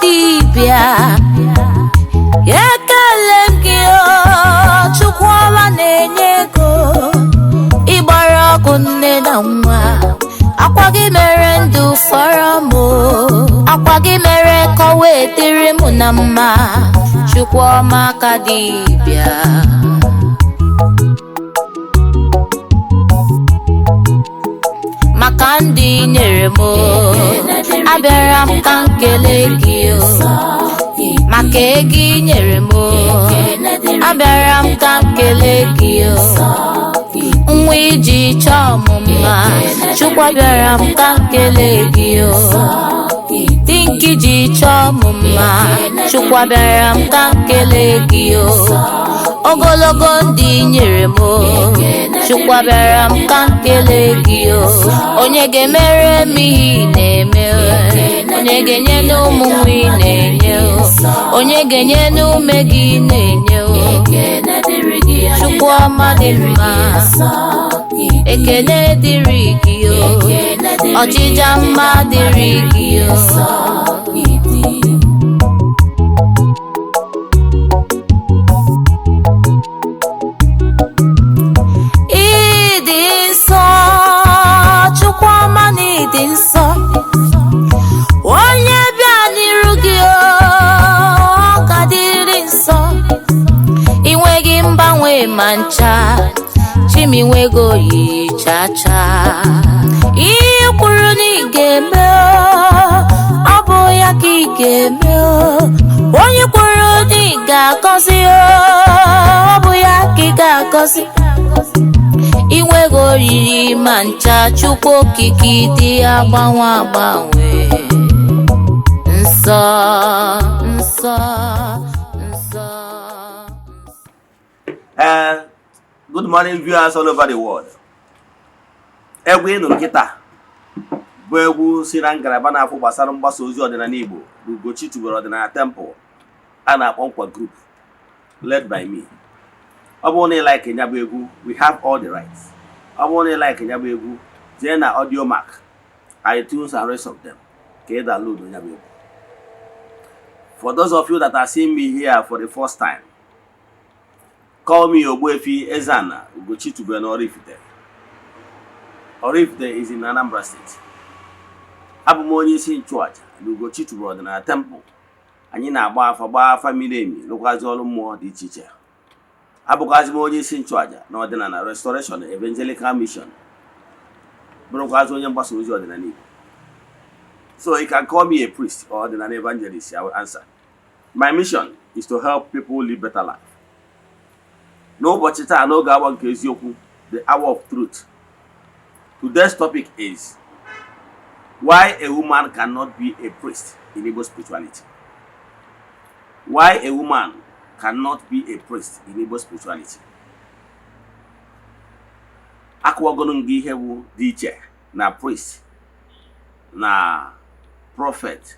dibia yekele gị Chukwuma na-enye ego ịgbara ọgwụ nne na nwa akwa gị mere ndụ fọrọ m akwa gị mere ka o wee dịrị m na mma Chukwuma aka dibia maka ndị nyere m abịara m ka nkele gị maka ego nyere m abịara m ka nkele gị nwa iji chọọ m mma Chukwu abịara m ka nkele gị dinki ji chọọ m mma Chukwu abịara m ka nkele gị ogologo ndị nyere m Chukwu abịara m ka nkele gị onye ga-emere m ihe na-eme onye ga-enye n'ụmụ nwa ị na-enye onye ga-enye n'ume gị na-enye Chukwuma dị mma ekele dịrị gị ọjịja mma dịrị gị ịdị nsọ Chukwuma na ịdị nsọ onye bịa n'iru gị ọ ga-adịrị nsọ inweghị mgbanwe ma ncha chiminwego yi chacha ihe kwuru na ị ga-eme ọ bụ ya ka ị ga-eme onye kwuru na ị ga-agọzi ọ bụ ya ka ị ga-agọzi inwego oriri ma ncha Chukwu okike dị agbanwe agbanwe nsọ nsọ nsọ. Good morning, viewers all over the world. Egwu ịnụ nkịta bụ egwu si na ngalaba na-afụ gbasara mgbasa ozi ọdịnala Igbo bụ Ugochi tubelu ọdịnala temple a na-akpọ Nkwa Group led by me. Ọ bụrụ na ị like ya bụ egwu, we have all the rights. Ọ bụrụ na ị like ya bụ egwu, jee na Audio Mark, iTunes and rest of them ka ị download ya bụ egwu. For those of you that are seeing me here for the first time, call me Ogbuefi Eze-Ana Ugochi tubelu Oraifite. Oraifite is in Anambra State. Abụ m onye isi nchụaja na Ugochi tubelu ọdịnala temple. Anyị na-agba afa miri emi lụkwazi ọrụ mmụọ dị iche iche. Abụkwazi m onye isi nchụaja na ọdịnala Restoration Evangelical Mission. Bụrụkwazi onye mgbasa ozi ọdịnala Igbo. So you can call me a priest or ọdịnala evangelist, I will answer. My mission is to help people live better life. N'ụbọchị taa n'oge awa nke eziokwu, the hour of truth. Today's topic is why a woman cannot be a priest in Igbo spirituality. Why a woman cannot be a priest in Igbo spirituality. Akwagono ngị ihe bụ dị iche na priest, na prophet,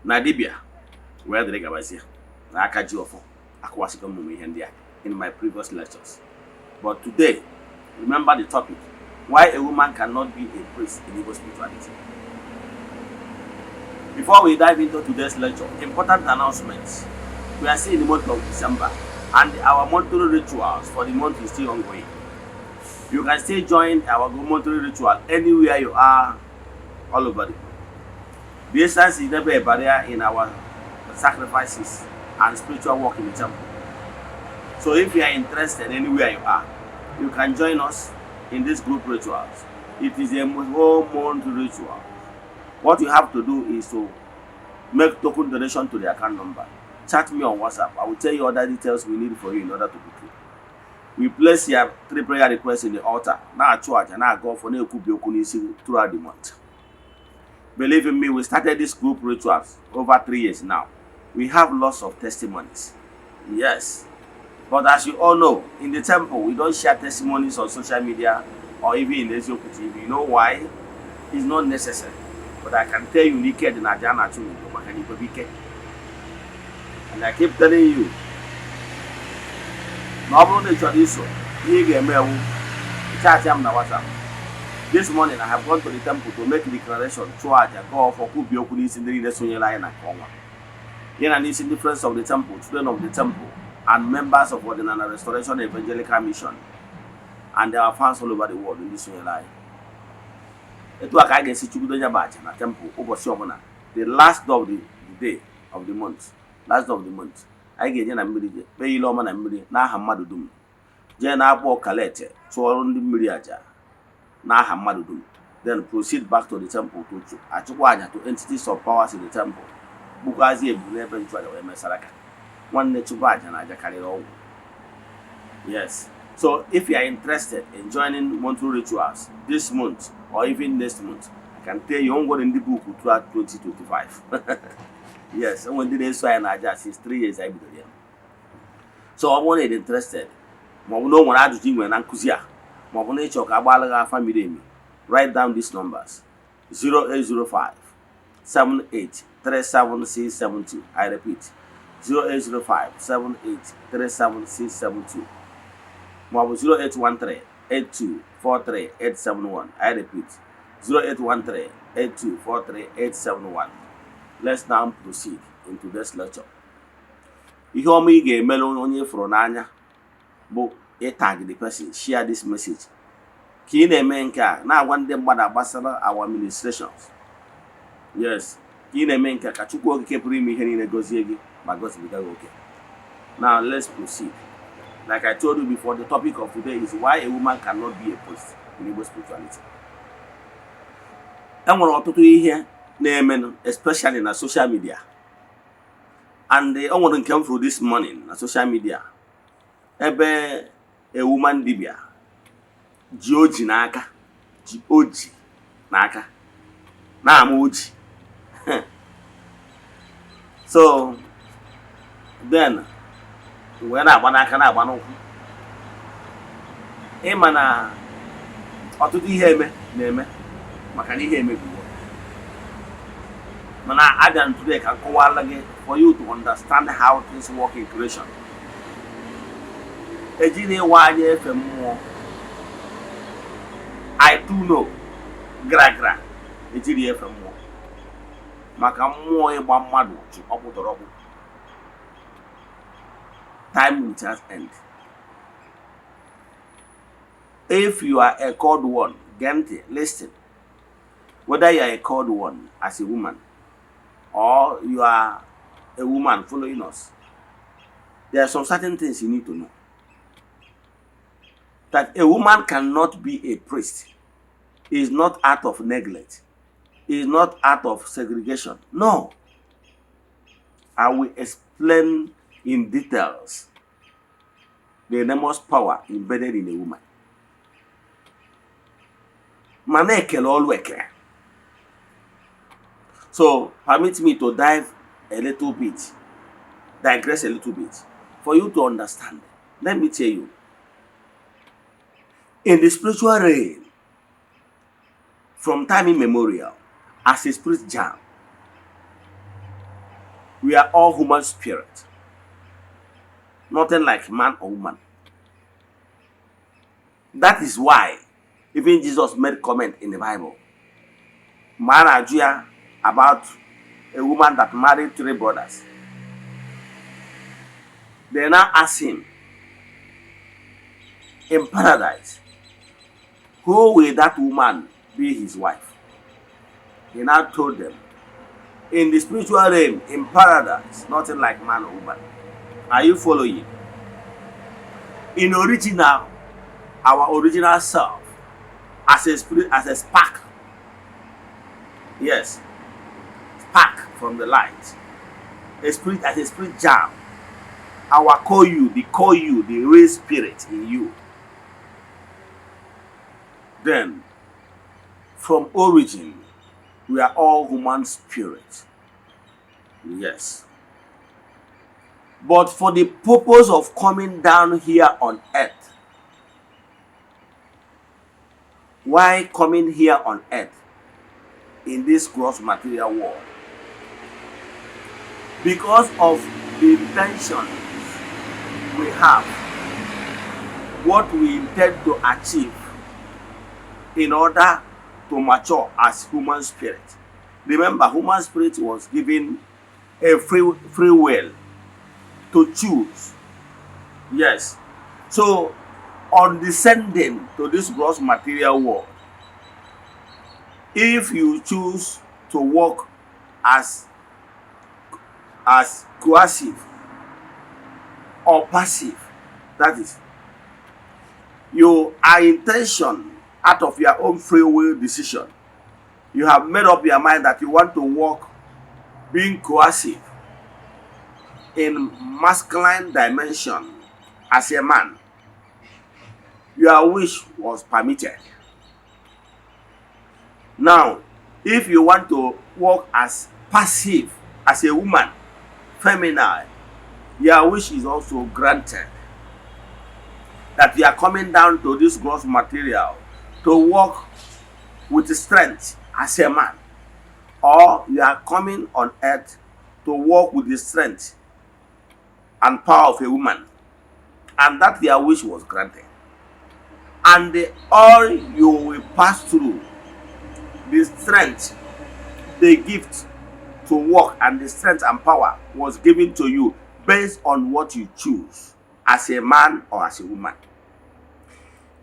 na dibia, where did I go? Na aka ji ofo. Akwasiko mumu ihe ndị a in my previous lectures. But today, remember the topic: why a woman cannot be a priest in Igbo spirituality. Before we dive into today's lecture, important announcements. We are still in the month of December, and our monthly rituals for the month is still ongoing. You can still join our monthly ritual anywhere you are, all over the world. Distance is never a barrier in our sacrifices and spiritual work in the temple. So if you are interested anywhere you are, you can join us in this group rituals. It is a whole month ritual. What you have to do is to make token donation to the account number. Chat me on WhatsApp. I will tell you other details we need for you in order to book you. We place your 3 prayer requests in the altar. Now church and now go for throughout the month. Believe in me, we started this group rituals over 3 years now. We have lots of testimonies. Yes. But as you all know, in the temple, we don't share testimonies on social media or even in Eziokwu TV. You know why? It's not necessary. But I can tell you, and I keep telling you, na ọ bụrụ na ị chọrọ iso ihe ị ga-eme ewu chat am na WhatsApp. This morning I have gone to the temple to make declaration chụọ aja gọọ ọfọ kwubi okwu n'isi ndị niile sonyere anyị na nke ọnwa ya na n'isi ndị friends of the temple, children of the temple, and members of Eze-Ana Restoration Evangelical Mission and our fans all over the world ndị sonyere anyị. Etu a ka a ga-esi chụbido ya bụ aja na temple ụbọchị ọbụla, the last of the day of the month, last of the month. Anyị ga-eje na mmiri je kpee ile ọma na mmiri n'aha mmadụ dum, jee na-akpọ ọkalete chụọrọ ndị mmiri aja n'aha mmadụ dum, then proceed back to the temple to achụkwa aja to entities of powers in the temple, bụkwazi ebu n'ebe nchụaja wee mesara ka nwanne chụkwa aja na aja karịrị ọgwụ. Yes, so if you are interested in joining monthly rituals this month or even next month, I can tell you I'm going in the book throughout 2025. Yes, and when they saw an aja since 3 years I bidoro ya. So I wanted interested. Ma ọ bụ na o nwere ajụjụ inwe na nkụzi a, ma ọ bụ na ịchọ ka agbaala gị afa miri emi, write down these numbers: 0805 7837 I repeat, 0805 7837 ma ọ bụ 0813 8243 871 I repeat, 0813 8243 871. Let's now proceed into this lecture. Ihe ọma ị ga-emere onye fụrụ n'anya bụ tag the person, share this message. Ka ị na-eme nke a na-agwa ndị mmadụ gbasara our administrations. Yes, ka ị na-eme nke a ka Chukwu Okike pụrụ ime ihe niile gọzie gị ma gọzibiga gị oke. Now let's proceed. Like I told you before, the topic of today is why a woman cannot be a priest in Igbo spirituality. E nwere ọtụtụ ihe na-eme, especially na social media, and I want to come through this morning na social media ebe a woman dibia ji oji n'aka na-ama oji. So then wee na-agba n'aka na-agba n'ụkwụ. Ịma na ọtụtụ ihe na-eme maka na ihe emebiwo. Mana abịa today ka nkọwala gị for you to understand how things work in creation. Ejiri ịwa anya efe mmụọ, I do know, gra ejiri efe mmụọ maka mmụọ ịgba mmadụ ji ọkpụtọrọ ọkpụ. Time will just end. If you are a called one, Gente, listen. Whether you are a called one as a woman or you are a woman following us, there are some certain things you need to know. That a woman cannot be a priest is not out of neglect, is not out of segregation. No. I will explain in details the enormous power embedded in a woman. Manekele olweke. So permit me to digress a little bit, for you to understand. Let me tell you, in the spiritual realm, from time immemorial, as a spirit jam, we are all human spirit, nothing like man or woman. That is why even Jesus made comment in the Bible. Man Ajua about a woman that married 3 brothers. They now asked him, in paradise, who will that woman be his wife? He now told them, in the spiritual realm, in paradise, nothing like man or woman. Are you following? In original, our original self, as a spirit, as a spark. Yes, spark from the light. A spirit as a spirit jam. Our core you, the real spirit in you. Then, from origin, we are all human spirit. Yes. But for the purpose of coming down here on earth, why coming here on earth in this gross material world? Because of the intentions we have what we intend to achieve in order to mature as human spirit. Remember, human spirit was given a free will to choose. Yes. So, on descending to this gross material world, if you choose to walk as coercive or passive, that is, you are intention out of your own free will decision. You have made up your mind that you want to walk being coercive in masculine dimension as a man. Your wish was permitted. Now, if you want to walk as passive as a woman, feminine, your wish is also granted. That you are coming down to this gross material to walk with strength as a man, or you are coming on earth to walk with the strength and power of a woman, and that your wish was granted. And all you will pass through, the strength, the gift to walk, and the strength and power was given to you based on what you choose as a man or as a woman.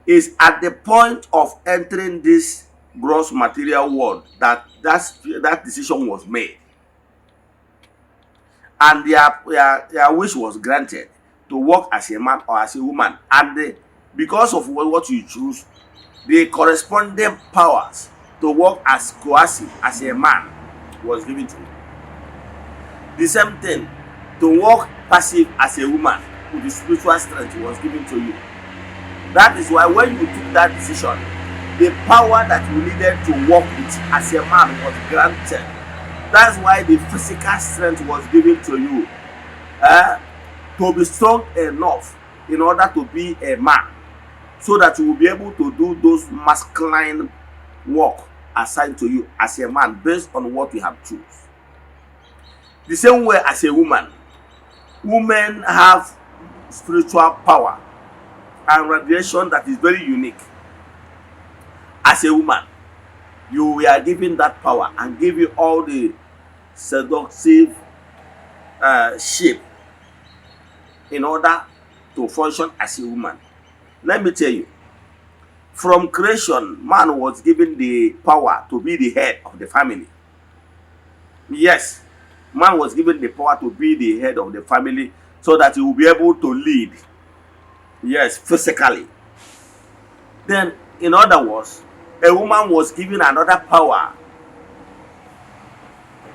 Is at the point of entering this gross material world that decision was made, and their wish was granted to walk as a man or as a woman. And because of what you choose, the corresponding powers to walk as coercive as a man was given to you. The same thing, to walk passive as a woman with the spiritual strength was given to you. That is why when you took that decision, the power that you needed to walk with as a man was granted. That's why the physical strength was given to you, to be strong enough in order to be a man, so that you will be able to do those masculine work assigned to you as a man based on what you have chosen. The same way as a woman, women have spiritual power and radiation that is very unique. As a woman, you were given that power and give you all the seductive shape in order to function as a woman. Let me tell you, from creation, man was given the power to be the head of the family. Yes, man was given the power to be the head of the family so that he will be able to lead. Yes, physically. Then, in other words, a woman was given another power,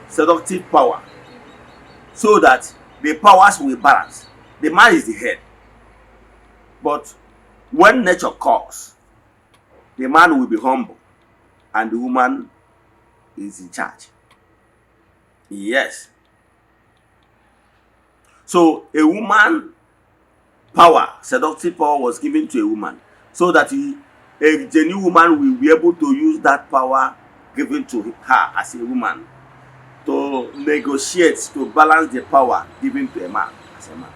seductive power, so that the powers will balance. The man is the head. But when nature calls, the man will be humble and the woman is in charge. Yes. So a woman power, seductive power was given to a woman so that a genuine woman will be able to use that power given to her as a woman to negotiate, to balance the power given to a man as a man.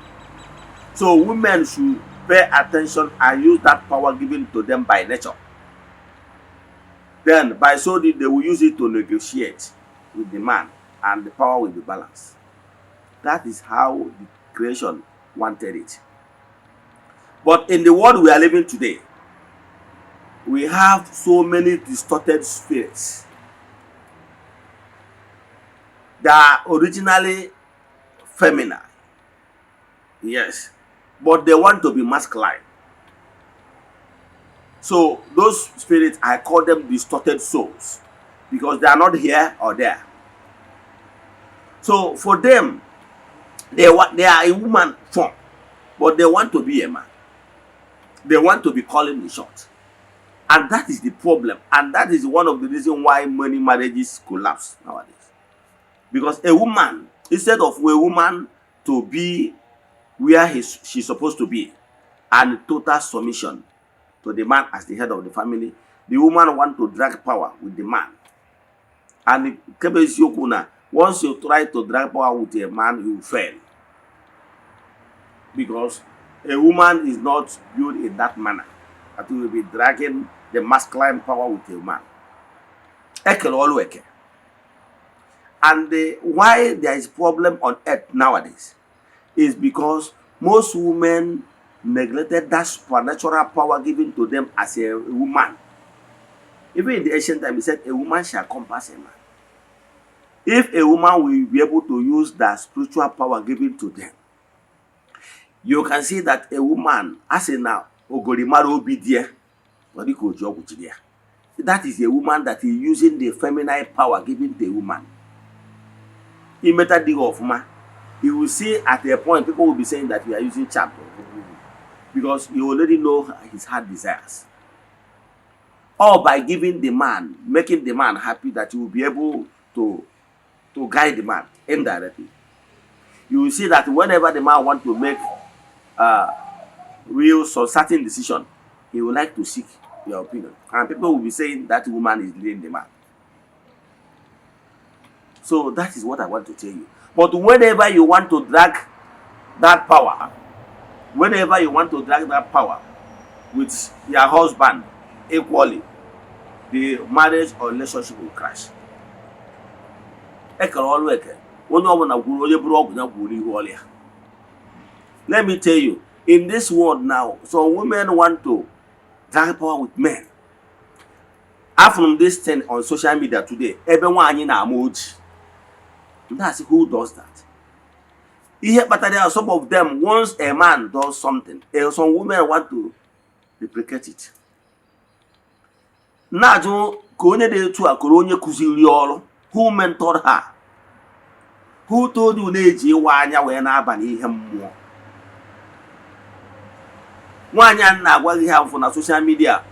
So women should pay attention and use that power given to them by nature. Then by so they will use it to negotiate with the man and the power will be balanced. That is how the creation wanted it. But in the world we are living today, we have so many distorted spirits that are originally feminine. Yes. But they want to be masculine. So those spirits, I call them distorted souls, because they are not here or there. So for them, they are a woman form, but they want to be a man. They want to be calling the shot. And that is the problem. And that is one of the reasons why many marriages collapse nowadays. Because a woman, instead of a woman to be where she's supposed to be, and total submission to the man as the head of the family, the woman wants to drag power with the man. And once you try to drag power with a man, you fail. Because A woman is not built in that manner. That we will be dragging the masculine power with a man. And why there is problem on earth nowadays is because most women neglected that supernatural power given to them as a woman. Even in the ancient time, he said, a woman shall compass a man. If a woman will be able to use that spiritual power given to them, you can see that a woman, as in now, that is a woman that is using the feminine power given to a woman. You will see at a point people will be saying that you are using charm because you already know his heart desires. Or by giving the man, making the man happy, that you will be able to guide the man indirectly. You will see that whenever the man wants to make real or certain decision, he would like to seek your opinion. And people will be saying that woman is leading the man. So that is what I want to tell you. But whenever you want to drag that power, with your husband equally, the marriage or relationship will crash. Let me tell you, in this world now, some women want to drag power with men. From this thing on social media today, everyone in emoji. That's who does that. But there are some of them, once a man does something, some women want to replicate it. Who mentored her? Who told you na social media,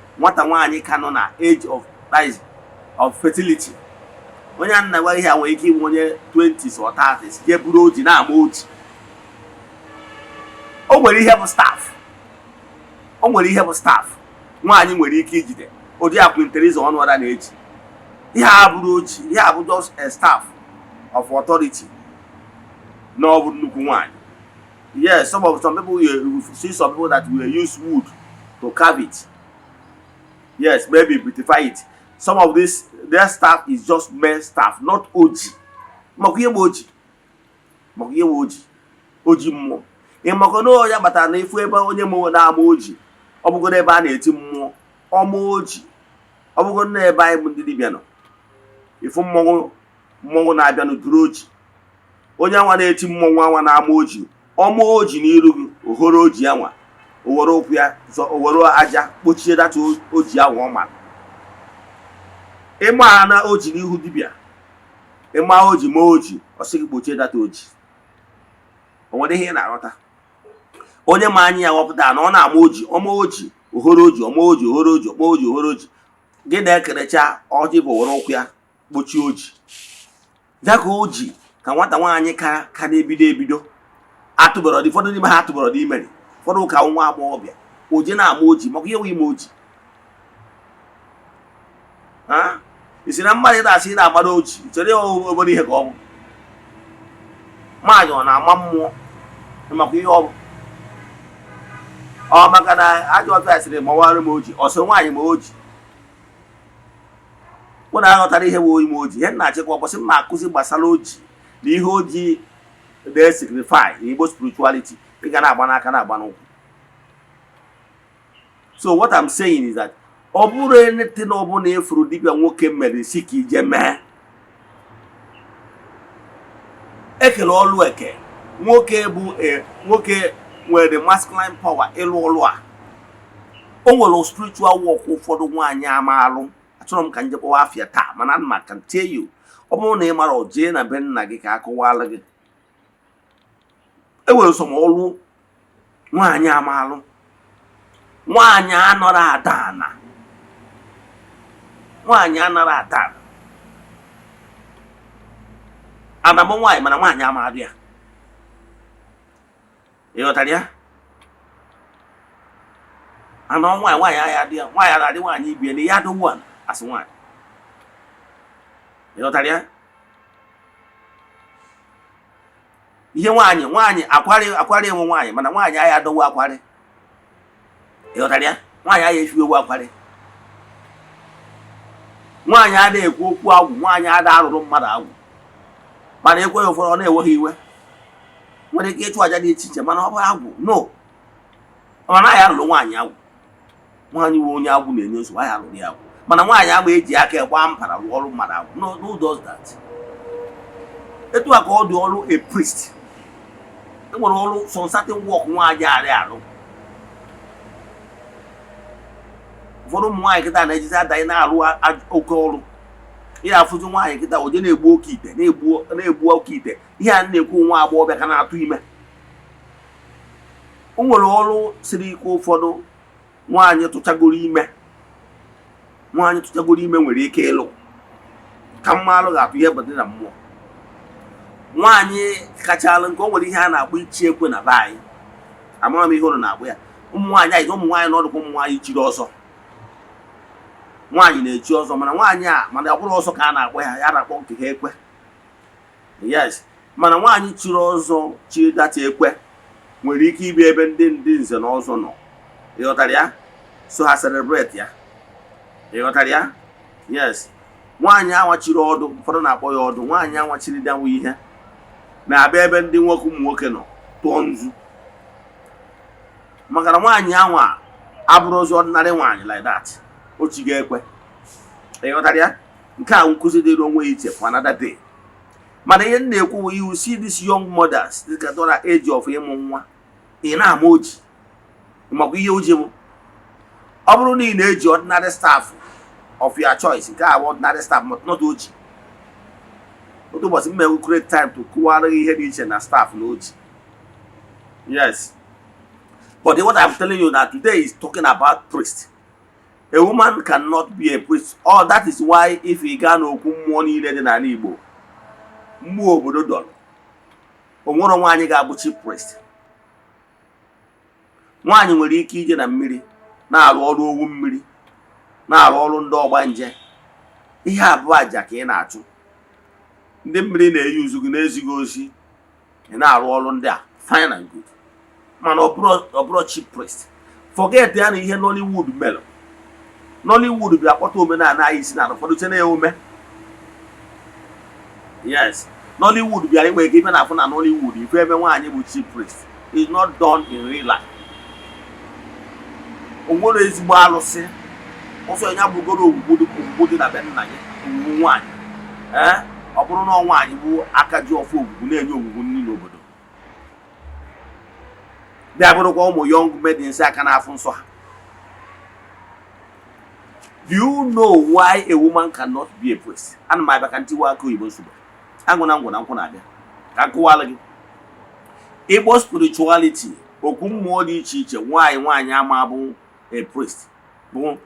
age of fertility. When you're not here, when you're 20s or 30s, you put oji na amoji. Oh, when you have a staff. When you have a staff. One when you kid there. Or you have interest on what an age. You have oji. You have just a staff of authority. No, one. Yes, some people you see some people that will use wood to carve it. Yes, maybe beautify it. Some of this, their staff is just male staff, not oji. Oji mo. Makono ya bata na ifu ebe onye mo na oji. Obugo na ebe a na-eti mmụọ. Oji. Obugo na ebe anyị ndị dibịa nọ. Ifu mmụọ na-abịa n'uduru oji. Onye anwa na-eti mmụọ anwa na oji. Oji n'iru gị, ohoro oji anwa. Owere okwu ya, owere aja kpochie data oji anwa ọ mara. Ịma na oji n'ihu dibịa. Ịma oji ma oji, ọ sị gị kpochie data oji. O nwere ihe na-aghọta. Onye ma anyị ya wepụta na ọ na-ama oji, ọma oji, ohoro oji, ọma oji, ohoro oji, ọma oji, ohoro oji. Gị na-ekerecha ọjị bụ were okwu ya kpochie oji. Daka oji ka nwata nwaanyị ka na-ebido. Atụbọrọ dị fọdụ n'ime ha atụbọrọ dị imeri. Fọdụ ka nwa agbọghọbịa. Oji na-ama oji, maka ihe wụ ime oji. Isi na mmadụ na-asị na-amara oji, chere obodo ihe ka ọ bụ. Nwaanyị ọ na-ama mmụọ maka ihe ọ bụ. Ọ maka na ajọ ọfịa sịrị mawara m oji, ọ sị nwaanyị ma oji. Mụ na-aghọtara ihe bụ ime oji. Ihe na-achịkwa ọbọsị m na-akụzi gbasara oji na ihe oji they signify in Igbo spirituality. So what I'm saying is that oburu anything obuna efuru dibia nwoke mere siki ije mee. Ekele olu eke. Nwoke bụ nwoke nwere the masculine power elu olu a. O nwere spiritual work ụfọdụ nwaanyị amalụ. Achọrọ m ka njekwa afia taa mana ma can tell you. Ọ bụrụ na ị mara oje na be nna gị ka akọwala gị. E nwere some olu nwaanyị amalụ. Nwaanyị anọrọ adana. Nwaanyị anọrọ adana. Anamụ nwaanyị mana nwaanyị amalụ ya. Ịghọtara ya? Anọ nwaanyị ya dị ya. Nwaanyị na-adị nwaanyị ibie na ya dị one as nwaanyị. Ịghọtara ya? Ihe nwaanyị akwari enwe nwaanyị mana nwaanyị ya adọwa akwari. ịghọtara ya nwaanyị ahụ efi ewu akwari nwaanyị adịghị ekwu okwu agwụ nwaanyị adịghị arụrụ mmadụ agwụ mana ekwe ya ụfọdụ ọ na-enweghị iwe nwere ike ịchụ aja dị iche iche mana ọ bụ agwụ no ọ naghị alụrụ nwaanyị agwụ nwaanyị nwe onye agwụ na-enye nsogbu anyị alụrụ ya agwụ mana nwaanyị agba eji aka gbaa mpara rụọ ọrụ mmadụ agwụ no does that. Etu a ka ọ dị ọrụ a priest enwere ọrụ some certain work nwaanyị arị arụ ụfọdụ ụmụ nwaanyị kịta na-ejizi adaghị na-arụ oke ọrụ ihe afụzi nwaanyị kịta oje na-egbu oke ite na-egbu oke ite ihe a na-ekwu nwa agbọghọbịa ka na-atụ ime o nwere ọrụ siri ike ụfọdụ nwaanyị tụchagoro ime nwere ike ịlụ ka mma alụ ga-atụ ihe bụdị na mmụọ nwaanyị kacha alụ nke o nwere ihe a na-akpọ ichi ekwe na be anyị amara m ihe ụlọ na-akpụ ya ụmụ nwaanyị anyị ụmụ nwaanyị n'ọdụkwa ụmụ nwaanyị chiri ọzọ nwaanyị na-echi ọzọ mana nwaanyị a mana ọ bụrụ ọzọ ka a na-akpọ ya na-akpọ nke ha ekwe yes mana nwaanyị chiri ọzọ chiri data ekwe nwere ike ịbịa ebe ndị nze na ọzọ nọ ịghọtara ya so ha celebrate ya ịghọtara ya yes nwaanyị anwachiri ọdụ ụfọdụ na-akpọ ya ọdụ nwaanyị anwachiri danwe ihe na-abịa ebe ndị nwoke ụmụ nwoke nọ tụọ nzu maka na nwaanyị anwa abụrụ ozi ọdịnarị nwaanyị like that o chi ga-ekwe ịghọtara ya nke a nkụzi dịrị onwe ya iche for another day mana ihe m na-ekwu you see these young mothers dịka dọra age of ịmụ nwa ị na-ama oji makwa ihe oji m ọ bụrụ na ị na-eji ordinary staff of your choice nke a bụ ordinary staff but not oji otu ụbọchị m create time to kụwara ihe dị iche na staff na oji yes but what I'm telling you that today is talking about priest. A woman cannot be a priest. Oh, that is why if you ga n'okwu mmụọ niile dị n'ala Igbo mmụọ obodo dọrọ o nwere nwaanyị ga-abụ chief priest. Nwaanyị nwere ike ije na mmiri na-arụ ọrụ owu mmiri na-arụ ọrụ ndị ọgbanje ihe abụọ aja ka ị na-achụ ndị mmiri na-eyi uzu gị na-ezighị ozi ị na-arụ ọrụ ndị a fine and good mana ọ bụrụ chief priest. Forget ya na ihe Nollywood mere Nollywood bịa kpọta omenala anyị isi na ụfọdụ chene ya ome yes Nollywood bịara inwe ike ife na-afụ na Nollywood ife ebe nwaanyị bụ chief priest is not done in real life. O nwere ezigbo alụsị ọsọ ya bụgoro ogbugbo dị na be nna ya ogbugbo nwaanyị ọ bụrụ na nwaanyị bụ aka ji ọfụ ogbugbo na-enye ogbugbo nri n'obodo bịa bụrụkwa ụmụ young maidens aka na-afụ nsọ ha. Do you know why a woman cannot be a priest? And my bakantiwa ko Igbo suba. Angona ngona nkwụ na-abịa. Ka nkụwala gị. Igbo spirituality okwu mmụọ dị iche iche nwaanyị ama bụ a priest. Bụ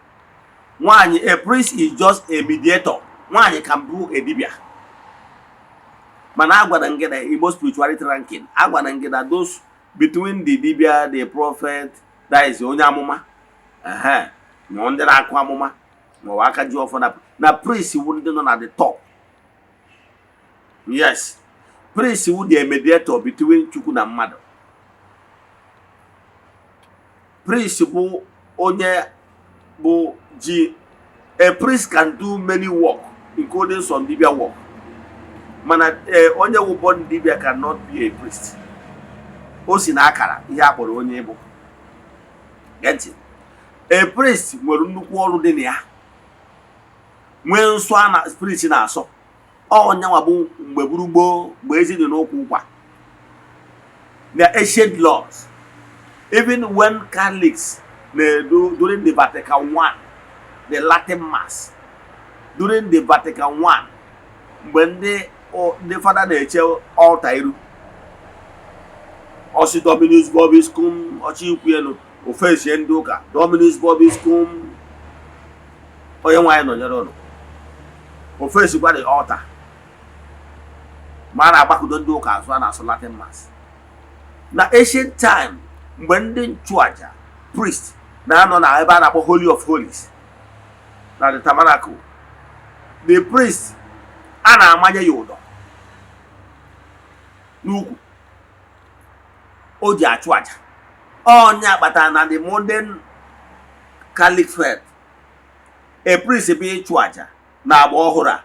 nwaanyị a priest is just a mediator. Nwaanyị can be a dibia. Mana agwara ngeda Igbo spirituality ranking. Agwara ngeda those between the dibia, the prophet, that is onye amụma. Na ndị na-akụ amụma. Aka ji ọfọ na priest wu ndị nọ na the top. Yes, priest wu the mediator between Chukwu na mmadụ. Priest bụ onye bụ ji a priest can do many work including some dibia work. Mana onye wu born dibia cannot be a priest. O si na akara ihe akpọrọ onye bụ. Get it? A priest nwere nnukwu ọrụ dị na ya. Nwee nsọ a na spirit na-asọ ọnyanwa bụ mgbe gburugboo mgbe ezi dị n'okwu ụkwa. The ancient laws even when Catholics do during the Vatican I the Latin Mass during the Vatican I mgbe ndị fada na-eche altar iru ọsị Dominus Vobiscum ọchị ikwu elu ofesie ndị ụka Dominus Vobiscum onye nwaanyị nọnyere ụlọ ofesi gwa the altar ma na-agbakudo ndị ụka azụ a na-asụ Latin Mass. Na ancient time mgbe ndị nchụaja priest na-anọ na ebe a na-akpọ Holy of Holies na the tabernacle the priest a na-amanye ya ụdọ n'ukwu o ji achụ aja. Ọnya kpatara na the modern Catholic faith, a priest be ịchụ aja na agba ọhụrụ a,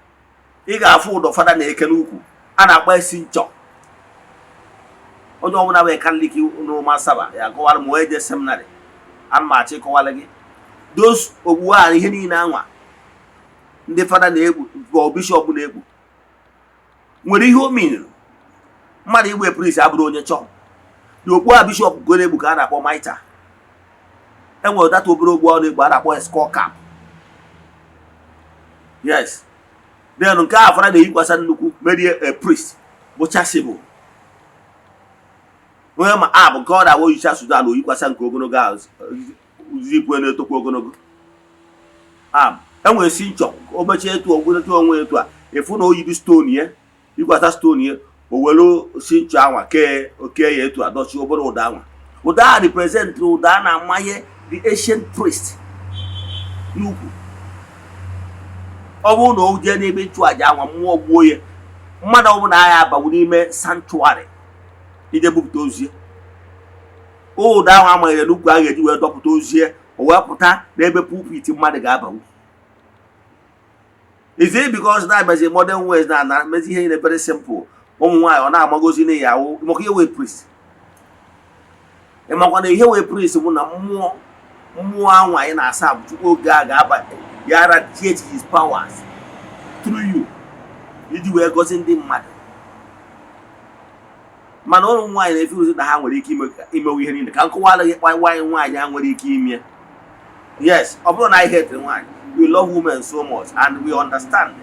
ị ga-afụ ụdọ fada na-eke n'ukwu a na-akpa isi nchọ. Onye ọbụla bụ Catholic n'ụma saba ya akọwara m eje seminary ana m achọ ịkọwara gị those ogbu a ihe niile anwa ndị fada na-egbu bụ bishọp na-egbu nwere ihe o miniri. Mmadụ igbe priest abụrụ onye chọọ na okpu a bishọp goro egbu ka a na-akpọ maita. Enwere data obere ogbu ọ na-egbu a na-akpọ skull cap. Yes, then nke a fara na-eyikwasa nnukwu merie a priest bụ chasibụ onye ma abụ nke ọ na-awụ oyicha Sudan oyikwasa nke ogologo ahụ zipụ na-etokwa ogologo. Enwere si nchọ o mechie etu ogologo onwe etu a efu na oyibi stone ye yikwasa stone ye o were si nchọ anwa kee ya etu a dọchi obere ụda anwa. Ụda a represent ụda a na-amanye the ancient priest n'ukwu. Ọ bụrụ na o jee n'ebe ịchụ aja anwa mmụọ gbuo ya, mmadụ ọbụla agha abanwu n'ime sanctuary ije bupụta ozie. Ụda ahụ amanyere n'ukwu a ga-eji wee dọpụta ozie o wee pụta n'ebe pulpit mmadụ ga-abanwu. Is it because that mezi modern ways na mezi ihe very simple? Ụmụ nwaanyị ọ na-amagozi na ya ahụ maka ihe wee priest. Ịmakwa na ihe wee priest bụ na mmụọ anwa anyị na-asa bụ Chukwu oge a ga-aba ya radiate his powers through you iji wee gozi ndị mmadụ. Mana ụmụ nwaanyị na-efe ozi na ha nwere ike imewe ihe niile ka nkọwara gị nwaanyị ha nwere ike ime. Yes, ọ bụrụ na anyị hate nwaanyị, we love women so much and we understand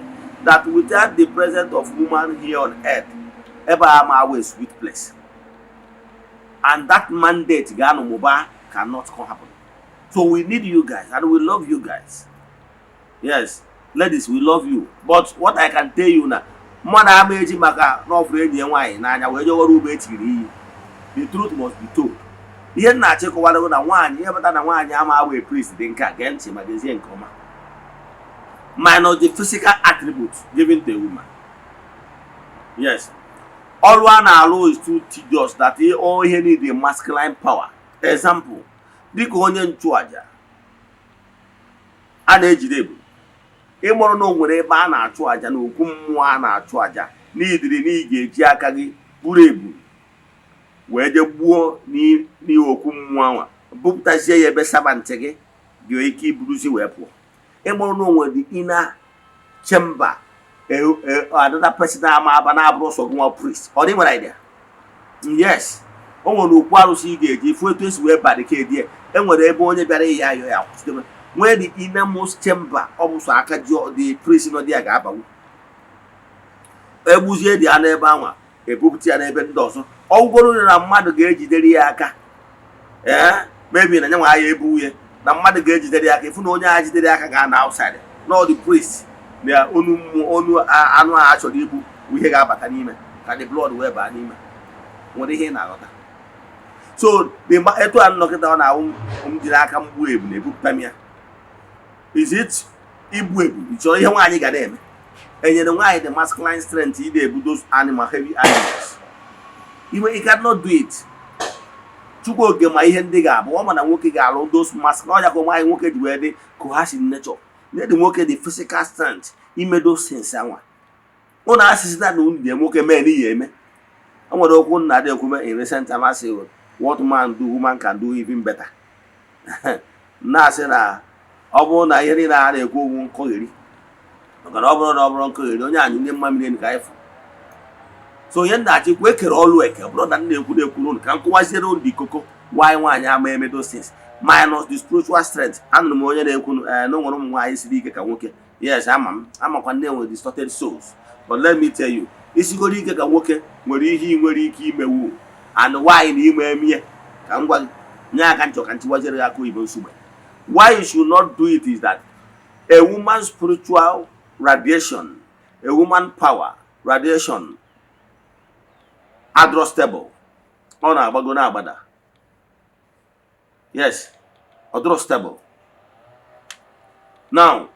that without the presence of woman here on earth, ebe a a sweet place. And that mandate Gano Muba cannot happen. So we need you guys and we love you guys. Yes, ladies, we love you. But what I can tell you now, the truth must be told. Ihe na-achịkọwara na nwaanyị ihe bata na nwaanyị ama awe priest dị nke a gee ntị ma gezie nke ọma. Minus the physical attributes given to a woman. Yes. All one allow is too tedious that all he need the masculine power. Example, dịka onye nchụaja a na-ejide ebu. Ịmụrụ na o nwere ebe a na-achụ aja na okwu mmụọ a na-achụ aja n'idiri na ị ga-eji aka gị buru ebu wee je gbuo n'okwu mmụọ anwa bupụtazie ya ebe sabantị gị ga-eke iburuzi wee pụọ. Ịmụrụ na o nwere the inner chamber another person ama aba na abụrụ sọ gụnwa priest. Ọ dị nwere idea? Yes. O nwere okwu arụsị ị ga-eji ifu etu esi wee barricade ya. Enwere ebe onye bịara ya ayọ ya kwụsịdebe nwee the innermost chamber ọ bụ sọ aka ji the priest nọ dị ya ga-abanwu. Egbuzie dị ya n'ebe anwa ebupụta ya n'ebe ndị ọzọ. Ọgwụgworo na mmadụ ga-ejidere ya aka maybe na nyanwa ya ebu ya na mmadụ ga-ejidere ya aka ifu na onye a jidere aka ga na outside no the priest na onu anụ a chọrọ ibu ihe ga-abata n'ime ka the blood wee baa n'ime. Nwere ihe na-aghọta. So etu a nnọkịta ọ na-awụ jiri aka mgbu ebu na-ebupụta m ya. Is it igbu ebu ịchọrọ ihe nwaanyị ga na-eme? Enyere nwaanyị the masculine strength ị na-ebu those animal heavy animals. You cannot do it. Chukwu oge ma ihe ndị ga-abụ ọ ma na nwoke ga-alụ those masculine. Ọ ya ka nwaanyị nwoke ji wee dị coercive nature. Let the nwoke the physical strength ime those things anwa. Ọ na-asịsị na unu dị nwoke mee n'ihe eme. O nwere okwu nna dị ekwu in recent time say what man do woman can do even better. Na-asị na ọ bụrụ na ihe niile a na-ekwu okwu nkọgheri maka na ọ bụrụ na ọ bụrụ nkọgheri onye anyị ndị mma mmiri ka ịfụ. So onye na-achị kwe kere ọlụ eke bụrụ na na-ekwu ka nkụwaziere ndị ikoko nwaanyị nwaanyị ama eme those things minus the spiritual strength. Anụrụ m onye na-ekwu na nwere ụmụ nwaanyị siri ike ka nwoke. Yes, amakwa ndị nwere distorted souls. But let me tell you, isigoro ike ka nwoke nwere ihe ị nwere ike imewu and nwaanyị na ime emie ka ngwa gị nye aka nchọ ka ntiwazere aka oyibo nsogbe. Why you should not do it is that a woman's spiritual radiation, a woman power radiation adjustable. Ọ na-agbago na-agbada. Yes, adjustable. Now,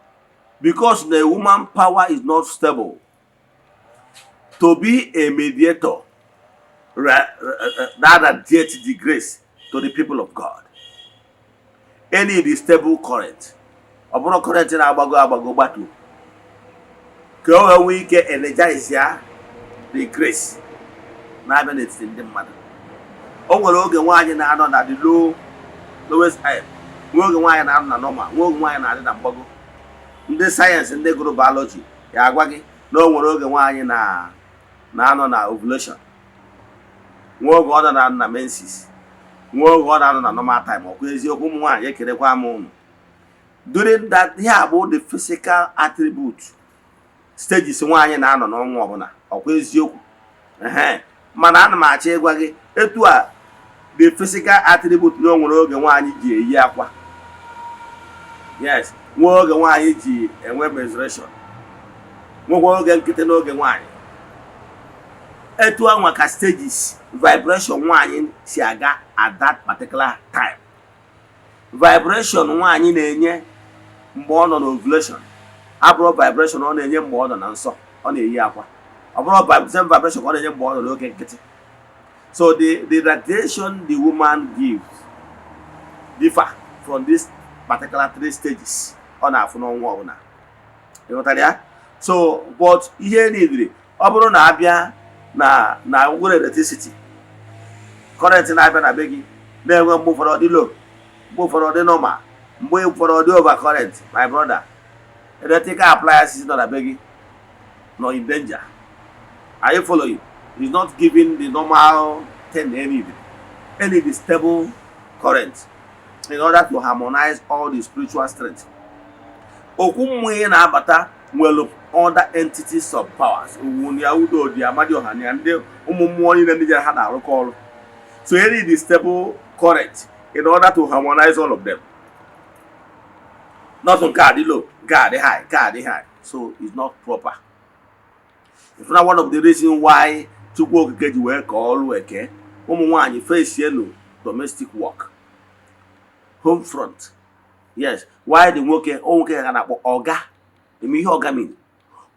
because the woman power is not stable, to be a mediator that radiates the grace to the people of God. any the stable current. Ọbụrụ current na-agbago gbatu ka o nwee ike energize ya the grace na-abịa n'etiti ndị mmadụ. O nwere oge nwaanyị na-anọ na the lowest ebb, nwe oge nwaanyị na-anọ na normal, nwe oge nwaanyị na-adị na mgbago. Ndị sayensị ndị gụrụ biology ya agwa gị na o nwere oge nwaanyị na-anọ na ovulation, nwe oge ọ nọ na menses, nwe oge ọ na-anọ na normal time. Ọkwa eziokwu ụmụ nwaanyị ekerekwa m ụnụ. During that, here about the physical attribute stages nwaanyị na-anọ n'ọnwa ọbụla. Ọkwa eziokwu. Mana ana m achọ ịgwa gị etu a the physical attribute na o nwere oge nwaanyị ji eyi akwa. Yes, nwe oge nwaanyị ji enwe menstruation, nwekwa oge nkịtị n'oge nwaanyị. Etu anwa ka stages vibration nwaanyị si aga at that particular time. Vibration nwaanyị na-enye mgbe ọ nọ na ovulation abụrụ vibration ọ na-enye mgbe ọ nọ na nsọ ọ na-eyi akwa. Ọ bụrụ same vibration ọ na-enye mgbe ọ nọ n'oge nkịtị. So the radiation the woman gives differ from this particular 3 stages ọ na-afụ n'ọnwa ọbụla. Ịghọtara ya? So but ihe niile ọ bụrụ na abịa na ngwere electricity current na-abịa na be gị na-enwe mgbe ụfọdụ dị low, mgbe ụfọdụ dị normal, mgbe ụfọdụ dị over current, my brother, electrical appliances nọ na be gị nọ in danger. Are you following? It's not giving the normal 10 any the stable current in order to harmonize all the spiritual strength. Okwu mmụọ na-abata nwere other entities of powers. Ya udo dị amadi ọha na ndị ụmụ mmụọ niile ndị ha na-arụkọ ọrụ. So you need the stable current in order to harmonize all of them. Not on card low, card high. So it's not proper. It's not one of the reasons why to work get work all work. You face yellow domestic work, home front. Yes, why the worker oga? You mean oga mean?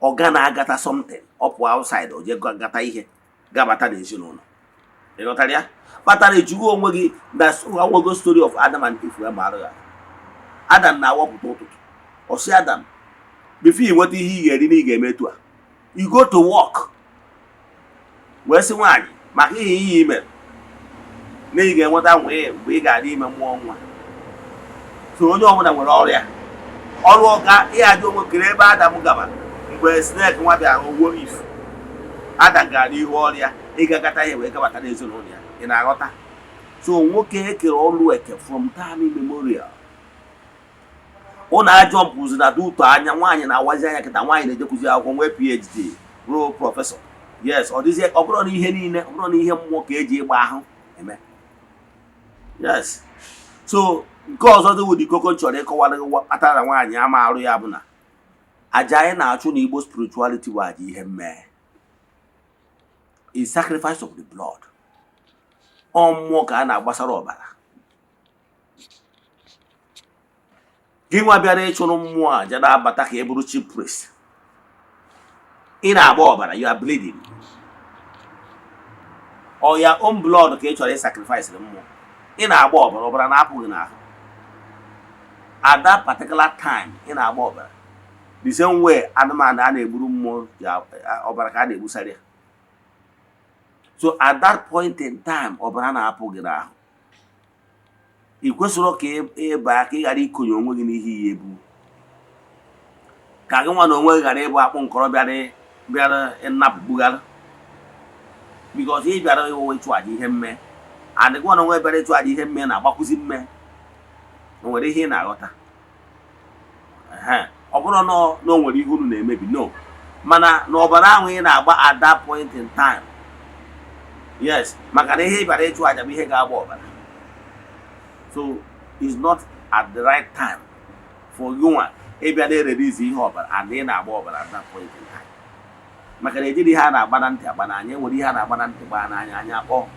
Oga na agata something up outside or just gata ihe gabata n'ezinụlọ. You know that? But that's our story of Adam and Eve. Adam na wapụta ụtụtụ. Ọ sị Adam, before you nweta ihe ị ga-eri na ị ga-emetụ a, you go to work. Wee sị nwaanyị maka ihe ihe ime na ị ga-enweta nwee mgbe ị ga-adị ime mmụọ nwa. So onye ọbụla nwere ọrịa. Ọrụ ọga ịhaji onwe kere ebe Adam gaba mgbe snake nwa bịara ogwo if Adam gara n'ihu ọrịa ịgagata ihe wee gabata n'ezinụlọ ya. Ị na-aghọta? So nwoke ekere ọrụ eke from time immemorial. Ọ na-ajọmpụzi na duto anya nwaanyị na-awazi anya kịta nwaanyị na-ejekwuzi akwụkwọ nwee PhD ruo prọfesọ. Yes, ọ dịzie ọ bụrụ na ihe niile ọ bụrụ na ihe mmụọ ka eji ịgba ahụ eme. Yes. So nke ọzọ dị wụ Koko chọrọ ịkọwara kpatara nwaanyị ama arụ ya bụ na aja anyị na-achụ na Igbo spirituality bụ aja ihe mmee. A sacrifice of the blood. Ọ mmụọ ka a na-agbasara ọbara. Gị nwa bịara ịchụrụ mmụọ aja na-abata ka e bụrụ chief priest. Ị na-agba ọbara, you are bleeding. Or your own blood ka ị chọrọ sacrifice mmụọ. Ị na-agba ọbara, ọbara na-apụghị n'ahụ. At that particular time, ị na-agba ọbara. The same way anụmanụ a na-egburu mmụọ ọbara ka a na-egbusara ya. So at that point in time, ọbara na-apụghị n'ahụ. I kwesịrị ka ịba ka ị ghara ikonye onwe gị n'ihe iyi ebu. Ka gị nwa na onwe gị ghara ịbụ akpụ nkọrọ bịara nnapụ gbugara. Because ị bịara ịchụ aja ihe mme. And gị nwa na onwe bịara ịchụ aja ihe mme na-agbakwụzi mme. O nwere ihe ị na-aghọta. Ọ bụrụ na o nwere ihe unu na-emebi, no. Mana na ọbara ahụ ị na-agba at that point in time. Yes, maka na ihe ị bịara ịchụ aja bụ ihe ga-agba ọbara. So it's not at the right time for you ebe a na-release ihe ọbara and ị na-agba ọbara at that point in time. Maka na ejiri ihe a na-agba na ntị agba n'anya, nwere ihe a na-agba na ntị gbaa n'anya anya akpọ.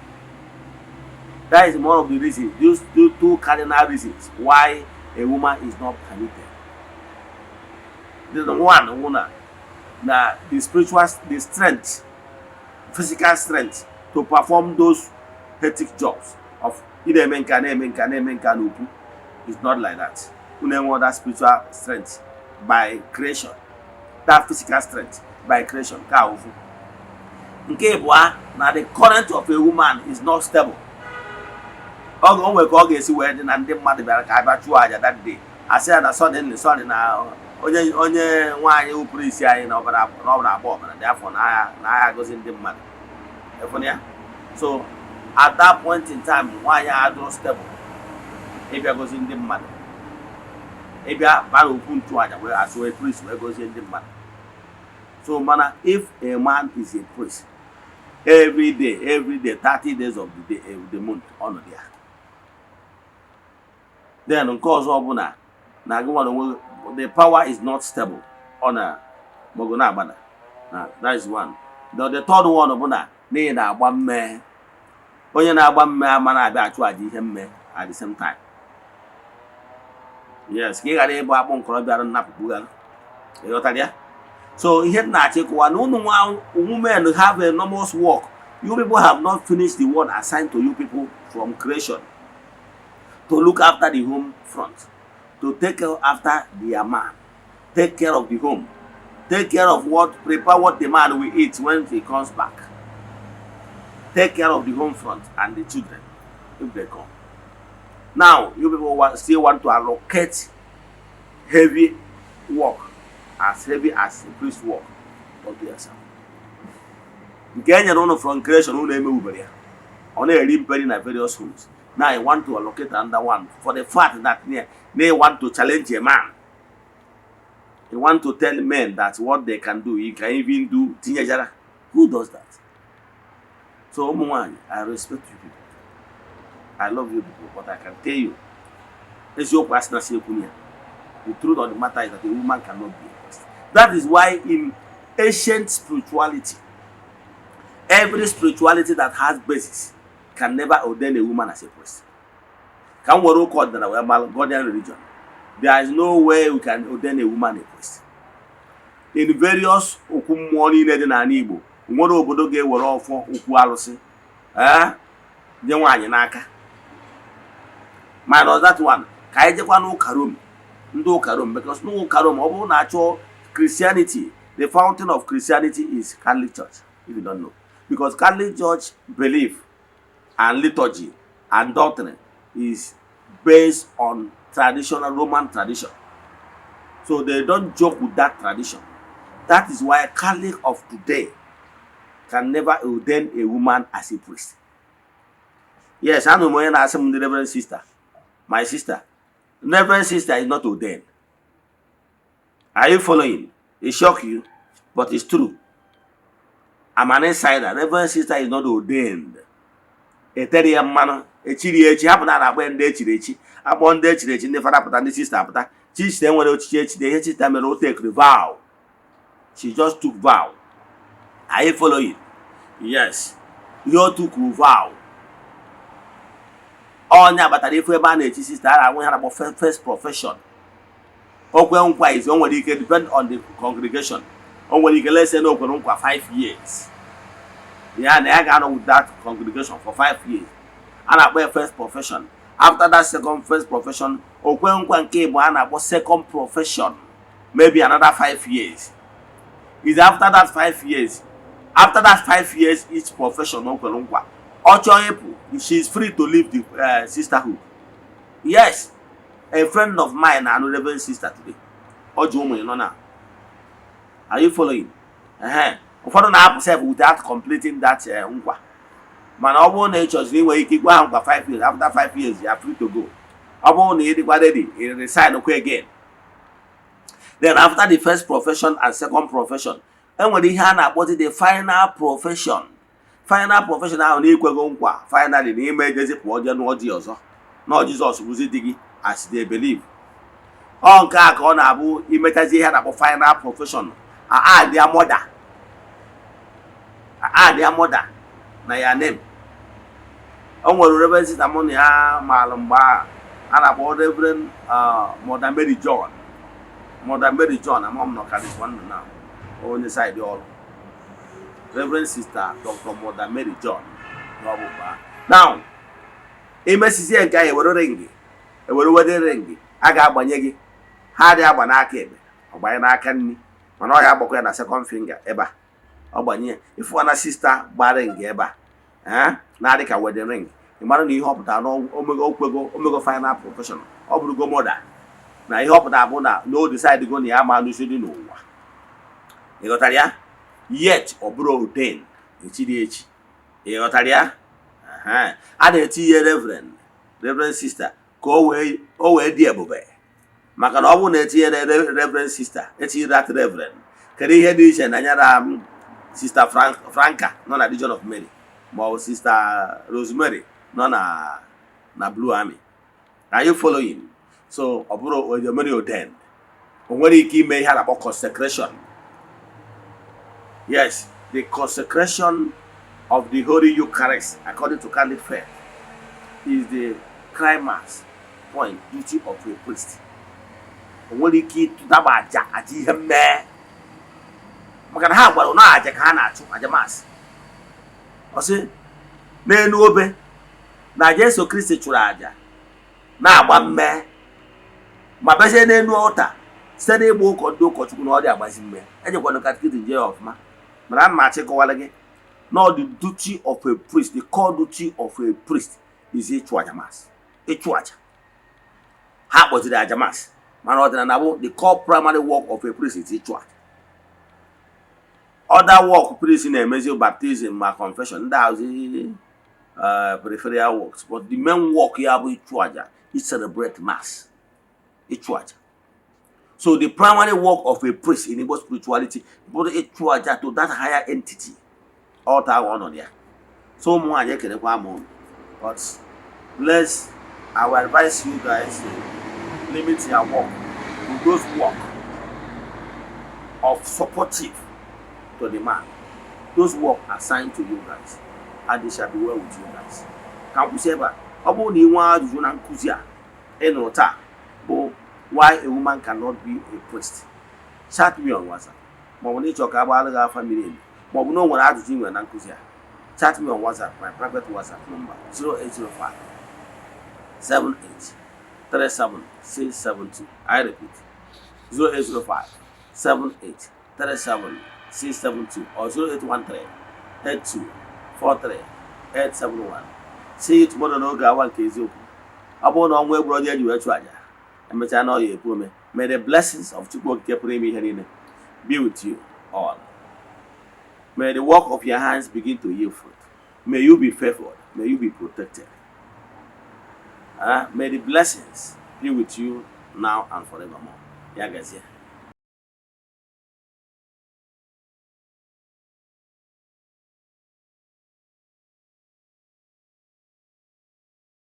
That is one of the reasons, those two cardinal reasons why a woman is not permitted. The one that the spiritual, the strength, physical strength to perform those hectic jobs of ide eme nka na-eme nka na-eme nka n'ukwu It's not like that. You know that spiritual strength by creation, that physical strength by creation. Nke bụ na the current of a woman is not stable. O nwere ka ọ ga-esi wee dị na ndị mmadụ bịara ka abịa chụọ aja that day. Asị ya na suddenly na onye nwaanyị upụrụ isi anyị na ọbara agba ọbara dị afọ na agha gozi ndị mmadụ. Efunia? So at that point in time, nwaanyị adịrọ stable ịbịa gozi ndị mmadụ. Ịbịa bara okwu ntụ aja wee asụ a priest wee gozie ndị mmadụ. So mana if a man is a priest, every day, 30 days of the month on there. Then nke ọzọ bụ na the power is not stable on a mogona agbada. That is one. The third one bụ na n'ihi na agba mme. Onye na-agba mme ama na-abịa achụ aja ihe mme at the same time. Yes, ka ị ghara ịbụ akpụ nkorobịa nnapụkpugara. Ịghọtara ya? So ihe na-achịkwa na unu women have enormous work. You people have not finished the work assigned to you people from creation. To look after the home front. To take care after the man. Take care of the home. Take care of prepare what the man will eat when he comes back. Take care of the home front and the children if they come. Now, you people still want to allocate heavy work, as heavy as the priest work, unto yourself. Again, you know from creation, you know on a buried in various homes. Now, I want to allocate another one for the fact that they want to challenge a man. They want to tell men that what they can do, you can even do teenager. Who does that? So, I respect you people. I love you people, but I can tell you, it's your personal opinion. The truth of the matter is that a woman cannot be a priest. That is why in ancient spirituality, every spirituality that has basis can never ordain a woman as a priest. Can we record that we are Malgodian religion? There is no way we can ordain a woman a priest. In various okumoni in na Igbo, nwere obodo ga-ewere ọfọ okwu arụsị nye nwaanyị n'aka. Minus that one, ka anyị jekwa n'ụka Rome, ndị ụka Rome, because n'ụka Rome ọ bụrụ na achọ Christianity, the fountain of Christianity is Catholic Church, if you don't know. Because Catholic Church belief and liturgy and doctrine is based on traditional Roman tradition. So they don't joke with that tradition. That is why Catholic of today can never ordain a woman as a priest. Yes, I know my Reverend sister. My sister. Reverend sister is not ordained. Are you following? It shock you, but it's true. I'm an insider. Reverend sister is not ordained. A 30-year man, a chiri happen at when they chiri, upon their chiri, the father and the sister after. Teach them when they hate them and take the vow. She just took vow. Are you following? Yes. You took vow. Oh, yeah, but if we ban it, sister, I want to have a first profession. Okwe is only can depend on the congregation. Only can let's say no 5 years. Yeah, and I got with that congregation for 5 years. And I wear first profession. After that first profession, Okwe came and I was second profession. Maybe another 5 years. Is after that 5 years. After that 5 years, each profession Okwe. She is free to leave the sisterhood. Yes, a friend of mine and a reverend sister today. Are you following? Without completing that nkwa. Man, all natures where you keep going for 5 years. After 5 years, you are free to go. You reside again. Then after the first profession and second profession, and when they hand about the final profession. Final profession ahụ na-ekwego nkwa finally na ime ejezi pụọ je n'ụọ dị ọzọ na Jizọs bụzi di gị as they believe. Ọ nke a ka ọ na-abụ imetazi ihe na-akpọ final profession add their mother na ya name. O nwere reverend sister mụ na ya maalụ mgbe a na-akpọ Reverend Mother Mary John. Mother Mary John amam nọ ka this one now onye side ọrụ. Reverend Sister Dr. Mother Mary John. Now, MSC and Guy were ringing. ewere wedding ring a ga-agbanye gị ha dị agba n'aka ekpe ọgbanye n'aka nri mana ọ ya agbakọ ya na second finger ebe a ọgbanye ifu na sista gba ring ebe a na-adị ka wedding ring ị mara na ihe ọ pụtara na omego final profession ọ bụrụgo moda na ihe ọ pụtara bụ na o decide go na ya ma alụso dị n'ụwa ị ghọtara ya yet ọ bụrụ ordained echiri echi ị ghọtara ya a na-eti ihe reverend sister ka o wee dị ebube maka na ọ bụrụ na etinye reverend sister etinye that reverend kedu ihe dị iche na nyara sister Franca nọ na Legion of Mary ma ọ bụ sister Rosemary nọ na Blue Army. Are you following? So ọ bụrụ Rosemary ordained o nwere ike ime ihe a na-akpọ consecration. Yes, the consecration of the Holy Eucharist according to Catholic faith is the climax point duty of a priest. O nwere ike ịtụdaba aja ihe mmee maka na ha gwara na aja ka ha na-achụ aja masị ọ sị n'elu obe na Jesu Kristi chụrụ aja na-agba mmee ma bezie n'elu ọta site n'ịgba ụkọ ndị ụkọchukwu na ọ dị agbazi mmee ejekwana katikizim jee ọfụma mana a na-achịkọwara gị no, the duty of a priest, the core duty of a priest is ịchụ aja masị ịchụ aja ha kpọziri aja masị mana ọdịnala bụ the core primary work of a priest is ịchụ aja. Other work priest na-emezi baptism ma confession ndị ahụzi peripheral works, but the main work ya bụ ịchụ aja is celebrate mass ịchụ aja. So the primary work of a priest in Igbo spirituality bụ ịchụ aja to that higher entity altar ọnọdụ ya. So ụmụ nwaanyị ekelekwa m but bless, I will advise you guys to limit your work to those work of supportive to the man. Those work assigned to you guys, and they shall be well with you guys. Ka m kwụsị ebe a ọ bụrụ na ị nwee ajụjụ na nkụzi a ị nụrụ taa bụ why a woman cannot be a priest, chat me on WhatsApp. Ma ọ bụ na ịchọ ka agbaala gị afa mmiri emi ma ọ bụ na o nwere ajụjụ ị nwere na nkụzi a, chat me on WhatsApp. My private WhatsApp number 0805 78 37 672. I repeat 0805 78 37 672 or 0813 82 43 871. See you tomorrow n'oge awa nke eziokwu. Ọ bụrụ na ọnwa egburu onye eji wee chụ aja emechaa na ọ ya ekwu ome. May the blessings of Chukwu Okike pụrụ ime ihe niile be with you all. May the work of your hands begin to yield fruit. May you be favored. May you be protected. May the blessings be with you now and forevermore. Yeah, guys, yeah.